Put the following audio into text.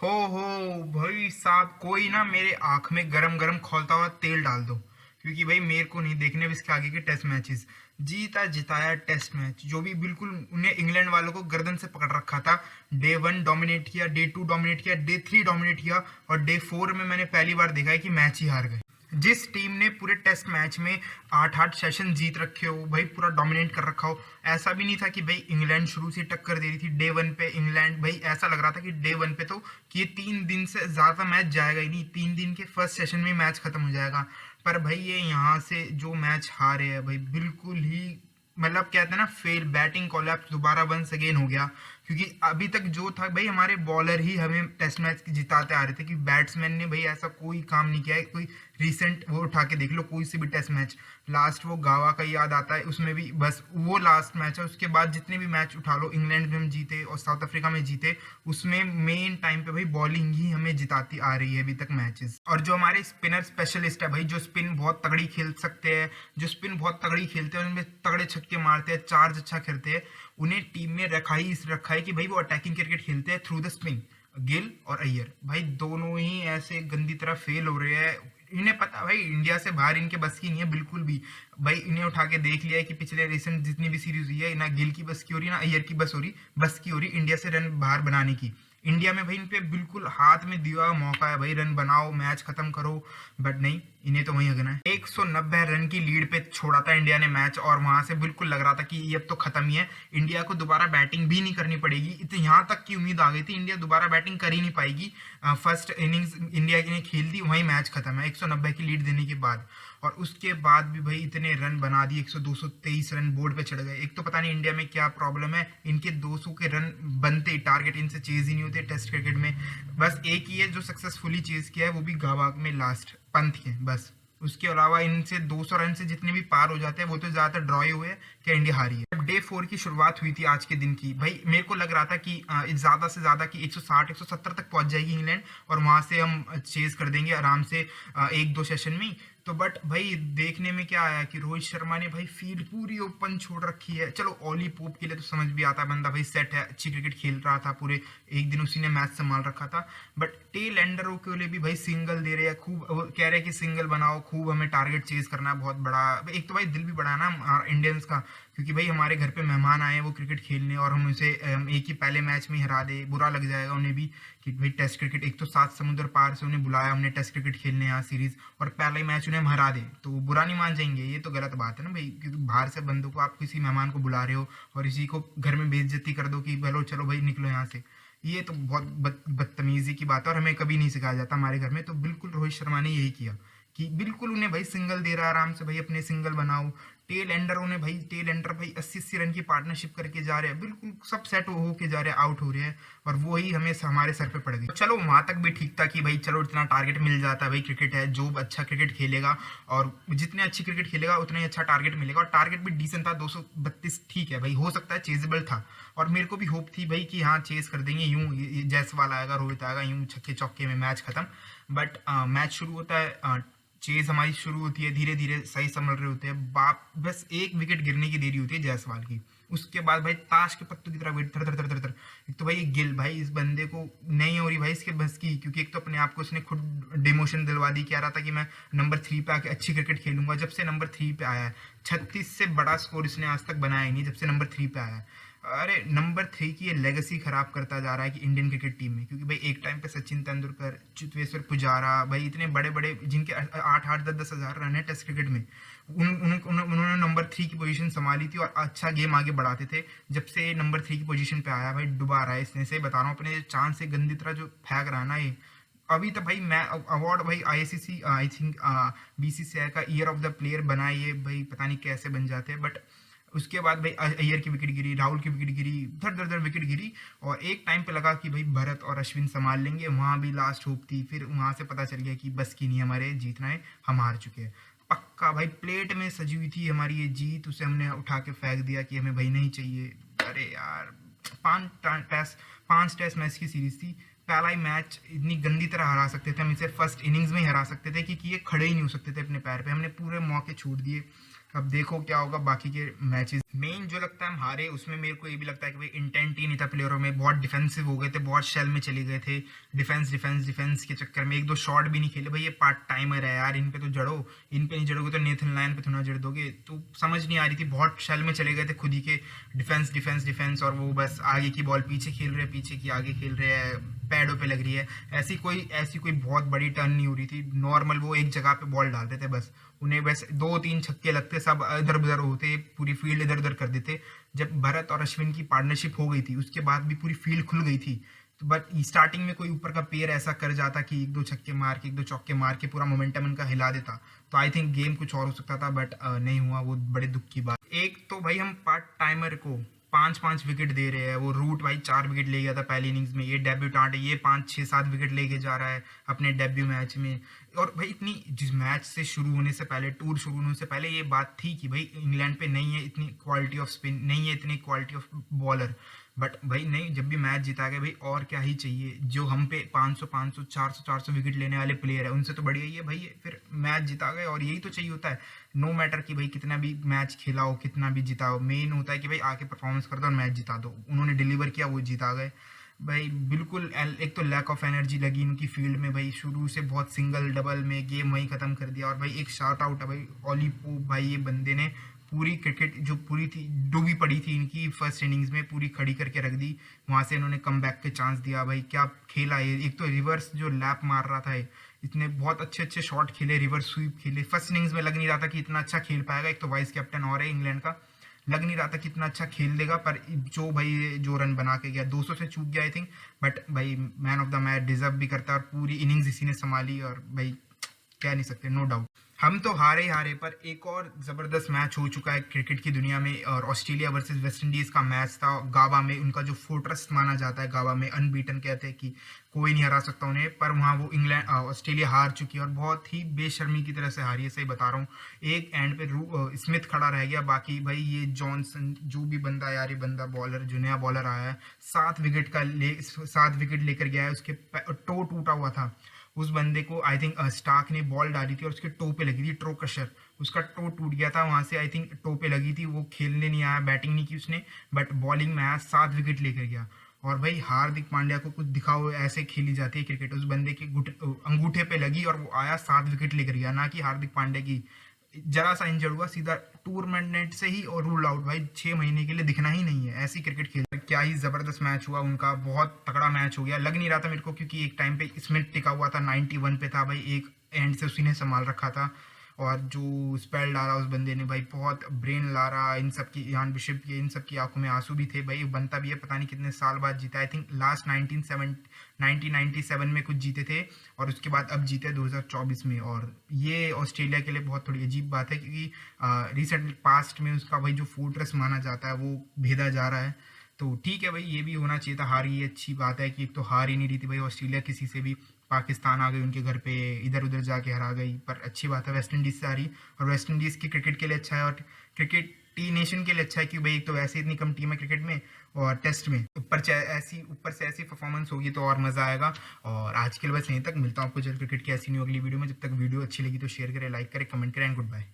हो भाई साहब, कोई ना मेरे आंख में गरम गरम खौलता हुआ तेल डाल दो, क्योंकि भाई मेरे को नहीं देखने अब इसके आगे के टेस्ट मैचेस। जीता जिताया टेस्ट मैच जो भी, बिल्कुल उन्हें इंग्लैंड वालों को गर्दन से पकड़ रखा था। डे 1 डोमिनेट किया, डे 2 डोमिनेट किया, डे 3 डोमिनेट किया, और डे 4 में मैंने पहली बार देखा है कि मैच ही हार गए। जिस टीम ने पूरे टेस्ट मैच में 8-8 सेशन जीत रखे हो भाई, पूरा डोमिनेट कर रखा हो। ऐसा भी नहीं था कि भाई इंग्लैंड शुरू से टक्कर दे रही थी डे 1 पे। इंग्लैंड भाई ऐसा लग रहा था कि डे 1 पे तो कि ये 3 दिन से ज़्यादा मैच जाएगा ही नहीं, 3 दिन के फर्स्ट सेशन में मैच खत्म हो जाएगा। पर भाई ये यहाँ से जो मैच हारे हैं भाई, बिल्कुल ही मतलब कहते हैं ना, फेल बैटिंग कोलैप्स दोबारा वंस अगेन हो गया। क्योंकि अभी तक जो था भाई, हमारे बॉलर ही हमें टेस्ट मैच जिताते आ रहे थे, कि बैट्समैन ने भाई ऐसा कोई काम नहीं किया है। कोई रिसेंट वो उठा के देख लो, कोई से भी टेस्ट मैच, लास्ट वो गावा का याद आता है, उसमें भी बस वो लास्ट मैच है। उसके बाद जितने भी मैच उठा लो, इंग्लैंड में हम जीते और साउथ अफ्रीका में जीते, उसमें मेन टाइम पे भाई बॉलिंग ही हमें जिताती आ रही है अभी तक मैचेस। और जो हमारे स्पिनर स्पेशलिस्ट है भाई, जो स्पिन बहुत तगड़ी खेल सकते हैं, जो स्पिन बहुत तगड़ी खेलते हैं, उनमें तगड़े छक्के मारते हैं, चार्ज अच्छा करते हैं, उन्हें टीम में रखा है कि भाई वो अटैकिंग क्रिकेट खेलते हैं थ्रू द स्पिन। गिल और अय्यर भाई दोनों ही ऐसे गंदी तरह फेल हो रहे हैं। इन्हें पता भाई इंडिया से बाहर इनके बस की नहीं है बिल्कुल भी। भाई इन्हें उठा के देख लिया है कि पिछले रिसेंट जितनी भी सीरीज हुई है, ना गिल की बस की हो रही, ना अय्यर की बस की हो रही इंडिया से रन बाहर बनाने की। इंडिया में भाई इन पे बिल्कुल हाथ में दिया हुआ मौका है भाई, रन बनाओ मैच खत्म करो। बट नहीं, इन्हें तो वही हगना है। 190 रन की लीड पे छोड़ा था इंडिया ने मैच, और वहां से बिल्कुल लग रहा था कि ये अब तो खत्म ही है, इंडिया को दोबारा बैटिंग भी नहीं करनी पड़ेगी। इतने यहाँ तक की उम्मीद आ गई थी इंडिया दोबारा बैटिंग कर ही नहीं पाएगी। फर्स्ट इनिंग्स इंडिया ने खेल दी, वहीं मैच खत्म है 190 की लीड देने के बाद। और उसके बाद भी भाई इतने रन बना दिए, 100 223 रन बोर्ड पे चढ़ गए। एक तो पता नहीं इंडिया में क्या प्रॉब्लम है, इनके 200 के रन बनते, टारगेट इनसे चेज ही नहीं होते टेस्ट क्रिकेट में। बस एक ही है जो सक्सेसफुली चेज किया है, वो भी गावाक में लास्ट पंत के, बस। उसके अलावा इनसे 200 रन से जितने भी पार हो जाते हैं वो तो ज्यादातर ड्रॉ ही हुए हैं, क्या इंडिया हारी है। जब डे 4 की शुरुआत हुई थी आज के दिन की भाई, मेरे को लग रहा था कि ज्यादा से ज्यादा कि 160 170 तक पहुंच जाएगी इंग्लैंड, और वहां से हम चेज कर देंगे आराम से 1-2 सेशन में ही। तो बट भाई देखने में क्या आया कि रोहित शर्मा ने भाई फील्ड पूरी ओपन छोड़ रखी है। चलो ओली पोप के लिए तो समझ भी आता है, बंदा भाई सेट है, अच्छी क्रिकेट खेल रहा था, पूरे एक दिन उसी ने मैच संभाल रखा था। बट टेल एंडरों के लिए भी भाई सिंगल दे रहे हैं, खूब कह रहे हैं कि सिंगल बनाओ, खूब हमें टारगेट चेज करना है बहुत बड़ा। एक तो भाई दिल भी बड़ा है ना इंडियंस का, क्योंकि भाई हमारे घर पे मेहमान आए हैं वो क्रिकेट खेलने, और हम उसे एक ही पहले मैच में ही हरा दे, बुरा लग जाएगा उन्हें भी कि भाई टेस्ट क्रिकेट, एक तो 7 समुद्र पार से उन्हें बुलाया हमने टेस्ट क्रिकेट खेलने यहाँ सीरीज, और पहला ही मैच उन्हें हम हरा दे तो वो बुरा नहीं मान जाएंगे। ये तो गलत बात है ना भाई, क्योंकि बाहर से बंदों को आप किसी मेहमान को बुला रहे हो और इसी को घर में बेइज्जती कर दो कि बोलो चलो भाई निकलो यहाँ से। ये तो बहुत बदतमीजी की बात है, और हमें कभी नहीं सिखाया जाता हमारे घर में। तो बिल्कुल रोहित शर्मा ने यही किया कि बिल्कुल उन्हें भाई सिंगल दे रहा है, आराम से भाई अपने सिंगल बनाओ। टेल एंडरों ने भाई, टेल एंडर भाई 80-80 रन की पार्टनरशिप करके जा रहे हैं, बिल्कुल सब सेट हो के जा रहे हैं, आउट हो रहे हैं, और वो ही हमें हमारे सर पे पड़ गई। चलो वहां तक भी ठीक था कि भाई चलो इतना टारगेट मिल जाता है, भाई क्रिकेट है, जो अच्छा क्रिकेट खेलेगा और जितने अच्छी क्रिकेट खेलेगा उतना ही अच्छा टारगेट मिलेगा, और टारगेट भी डिसेंट था 232, ठीक है भाई, हो सकता है चेजेबल था। और मेरे को भी होप थी भाई कि हाँ चेज कर देंगे, यूं जायसवाल आएगा, रोहित आएगा, यूं छक्के चौके में मैच खत्म। बट मैच शुरू होता है, चेज हमारी शुरू होती है, धीरे धीरे सही संभल रहे होते हैं, बाप बस एक विकेट गिरने की देरी होती है जायसवाल की। उसके बाद भाई ताश के पत्तों की तरह वेट, थर थर थर थर थर। एक तो भाई गिल भाई, इस बंदे को नहीं हो रही भाई इसके बस की, क्योंकि एक तो अपने आप को उसने खुद डिमोशन दिलवा दी, कह रहा था कि मैं नंबर 3 पे आके अच्छी क्रिकेट खेलूंगा। जब से नंबर 3 पे आया है, 36 से बड़ा स्कोर इसने आज तक बनाया ही नहीं जब से नंबर 3 पे आया है। अरे नंबर 3 की ये लेगेसी खराब करता जा रहा है कि इंडियन क्रिकेट टीम में, क्योंकि भाई एक टाइम पे सचिन तेंदुलकर, चेतेश्वर पुजारा भाई, इतने बड़े बड़े जिनके 8-8 10-10 हजार रन है टेस्ट क्रिकेट में, उन्होंने नंबर 3 की पोजीशन संभाली थी और अच्छा गेम आगे बढ़ाते थे। जब से नंबर 3 की पोजीशन पे आया भाई, डुबा रहा है इसने, से बता रहा हूँ, अपने चांद से गंदी तरह जो फेंक रहा है ना ये। अभी तो भाई मैं अवार्ड भाई आईसीसी, आई थिंक बीसीसीआई का ईयर ऑफ द प्लेयर बनाए ये भाई, पता नहीं कैसे बन जाते हैं। बट उसके बाद भाई अय्यर की विकेट गिरी, राहुल की विकेट गिरी, धर धर धर विकेट गिरी, और एक टाइम पे लगा कि भाई भरत और अश्विन संभाल लेंगे, वहां भी लास्ट होप थी। फिर वहां से पता चल गया कि बस की नहीं, हमारे जीतना है, हम हार चुके हैं पक्का भाई। प्लेट में सजी हुई थी हमारी ये जीत, उसे हमने उठा के फेंक दिया कि हमें भाई नहीं चाहिए। अरे यार, 5 टेस्ट मैच की सीरीज थी, पहला ही मैच इतनी गंदी तरह हरा सकते थे हम इसे, फर्स्ट इनिंग्स में ही हरा सकते थे, क्योंकि ये खड़े ही नहीं हो सकते थे अपने पैर पे, हमने पूरे मौके छूट दिए। अब देखो क्या होगा बाकी के मैचेस। मेन जो लगता है हम हारे उसमें मेरे को ये भी लगता है कि भाई इंटेंट ही नहीं था प्लेयरों में, बहुत डिफेंसिव हो गए थे, बहुत शेल में चले गए थे, डिफेंस डिफेंस डिफेंस के चक्कर में एक दो शॉट भी नहीं खेले। भाई ये पार्ट टाइमर है यार, इन पे तो जड़ो, इन पे नहीं जड़ोगे तो नेथन लायन पे थोड़ा जड़ दोगे। तो समझ नहीं आ रही थी, बहुत शेल में चले गए थे खुद ही के, डिफेंस डिफेंस डिफेंस, और वो बस आगे की बॉल पीछे खेल रहे हैं, पीछे की आगे खेल रहे हैं, पैडों पे लग रही है। ऐसी कोई बहुत बड़ी टर्न नहीं हो रही थी, नॉर्मल वो एक जगह पे बॉल डालते थे बस, उन्हें बस दो तीन छक्के लगते, सब इधर उधर होते, पूरी फील्ड इधर उधर कर देते। जब भरत और अश्विन की पार्टनरशिप हो गई थी उसके बाद भी पूरी फील्ड खुल गई थी। तो बट स्टार्टिंग में कोई ऊपर का पेयर ऐसा कर जाता कि एक दो छक्के मार के, एक दो चौके मार के पूरा मोमेंटम इनका हिला देता, तो आई थिंक गेम कुछ और हो सकता था, बट नहीं हुआ, वो बड़े दुख की बात। एक तो भाई हम पार्ट टाइमर को 5-5 विकेट दे रहे हैं, वो रूट भाई 4 विकेट ले गया था पहली इनिंग्स में, ये डेब्यूटेंट है, ये 5-6-7 विकेट लेके जा रहा है अपने डेब्यू मैच में। और भाई इतनी, जिस मैच से शुरू होने से पहले, टूर शुरू होने से पहले ये बात थी कि भाई इंग्लैंड पे नहीं है इतनी क्वालिटी ऑफ स्पिन, नहीं है इतनी क्वालिटी ऑफ बॉलर, बट भाई नहीं, जब भी मैच जीता गया भाई और क्या ही चाहिए। जो हम पे 500 400 विकेट लेने वाले प्लेयर है उनसे तो बढ़िया ही है भाई, फिर मैच जीता गए, और यही तो चाहिए होता है। नो मैटर कि भाई कितना भी मैच खेला हो, कितना भी जीता हो, मेन होता है कि भाई आके परफॉर्मेंस कर दो और मैच जिता दो। उन्होंने डिलीवर किया, वो जीता गए भाई। बिल्कुल एक तो लैक ऑफ एनर्जी लगी इनकी फील्ड में भाई, शुरू से बहुत सिंगल डबल में गेम वहीं खत्म कर दिया। और भाई एक शार्ट आउट है भाई, ऑली पोप भाई, ये बंदे ने पूरी क्रिकेट जो पूरी थी डूबी पड़ी थी इनकी फर्स्ट इनिंग्स में, पूरी खड़ी करके रख दी। वहां से इन्होंने कम बैक के चांस दिया भाई, क्या खेला ये। एक तो रिवर्स जो लैप मार रहा था, इतने बहुत अच्छे अच्छे शॉट खेले, रिवर्स स्वीप खेले। फर्स्ट इनिंग्स में लग नहीं रहा था कि इतना अच्छा खेल पाएगा, एक तो वाइस कैप्टन और है इंग्लैंड का, लग नहीं रहा था कितना अच्छा खेल देगा, पर जो रन बना के गया, 200 से चूक गया आई थिंक, बट भाई man of the match deserve भी करता है, और पूरी इनिंग्स इसी ने संभाली, और भाई कह नहीं सकते, नो डाउट। हम तो हारे ही हारे, पर एक और जबरदस्त मैच हो चुका है क्रिकेट की दुनिया में, और ऑस्ट्रेलिया वर्सेस वेस्ट इंडीज का मैच था गावा में। उनका जो फोर्ट्रेस माना जाता है गावा में, अनबीटन कहते हैं कि कोई नहीं हरा सकता उन्हें, पर वहाँ वो ऑस्ट्रेलिया हार चुकी है, और बहुत ही बेशर्मी की तरह से हारी है, सही बता रहा हूँ। एक एंड पे स्मिथ खड़ा रह गया, बाकी भाई ये जॉनसन जो भी बंदा यार, ये बंदा बॉलर जो नया बॉलर आया है, 7 विकेट लेकर गया है, उसके टो टूटा हुआ था उस बंदे को, आई थिंक स्टार्क ने बॉल डाली थी और उसके टो पे लगी थी, ट्रो क्रशर, उसका टो टूट गया था वहां से, आई थिंक टो पे लगी थी। वो खेलने नहीं आया, बैटिंग नहीं की उसने, बट बॉलिंग में आया, 7 विकेट लेकर गया। और भाई हार्दिक पांड्या को कुछ दिखाओ, ऐसे खेली जाती है क्रिकेट, उस बंदे के अंगूठे पे लगी और वो आया 7 विकेट लेकर गया, ना कि हार्दिक पांड्या की जरा सा इंजर्ड हुआ, सीधा टूर्नामेंट से ही और रूल आउट भाई, 6 महीने के लिए दिखना ही नहीं है, ऐसी क्रिकेट खेल। क्या ही जबरदस्त मैच हुआ उनका, बहुत तगड़ा मैच हो गया। लग नहीं रहा था मेरे को, क्योंकि एक टाइम पे स्मिथ टिका हुआ था 91 पे था भाई, एक एंड से उसी ने संभाल रखा था, और जो स्पेल डाला उस बंदे ने भाई, बहुत ब्रेन ला रहा, इन सब की, यान बिशप की, इन सब की आंखों में आंसू भी थे भाई। बनता भी है, पता नहीं कितने साल बाद जीता, आई थिंक लास्ट 1997 में कुछ जीते थे, और उसके बाद अब जीते 2024 में। और ये ऑस्ट्रेलिया के लिए बहुत थोड़ी अजीब बात है, क्योंकि रिसेंट पास्ट में उसका भाई जो फोर्ट्रेस माना जाता है वो भेदा जा रहा है। तो ठीक है भाई, ये भी होना चाहिए था। हार, ये अच्छी बात है कि एक तो हार ही नहीं रही थी भाई ऑस्ट्रेलिया किसी से भी, पाकिस्तान आ गई उनके घर पे, इधर उधर जाके हरा गई, पर अच्छी बात है वेस्ट इंडीज से हारी, और वेस्ट इंडीज की क्रिकेट के लिए अच्छा है, और क्रिकेट टी नेशन के लिए अच्छा है कि भाई एक तो वैसे इतनी कम टीम है क्रिकेट में, और टेस्ट में ऊपर से ऐसी परफॉर्मेंस होगी तो और मजा आएगा। और आज के लिए बस यहीं तक, मिलता हूँ आपको जल्द क्रिकेट की ऐसी न्यू अगली वीडियो में। जब तक वीडियो अच्छी लगी तो शेयर करें, लाइक करें, कमेंट करें, एंड गुड बाय।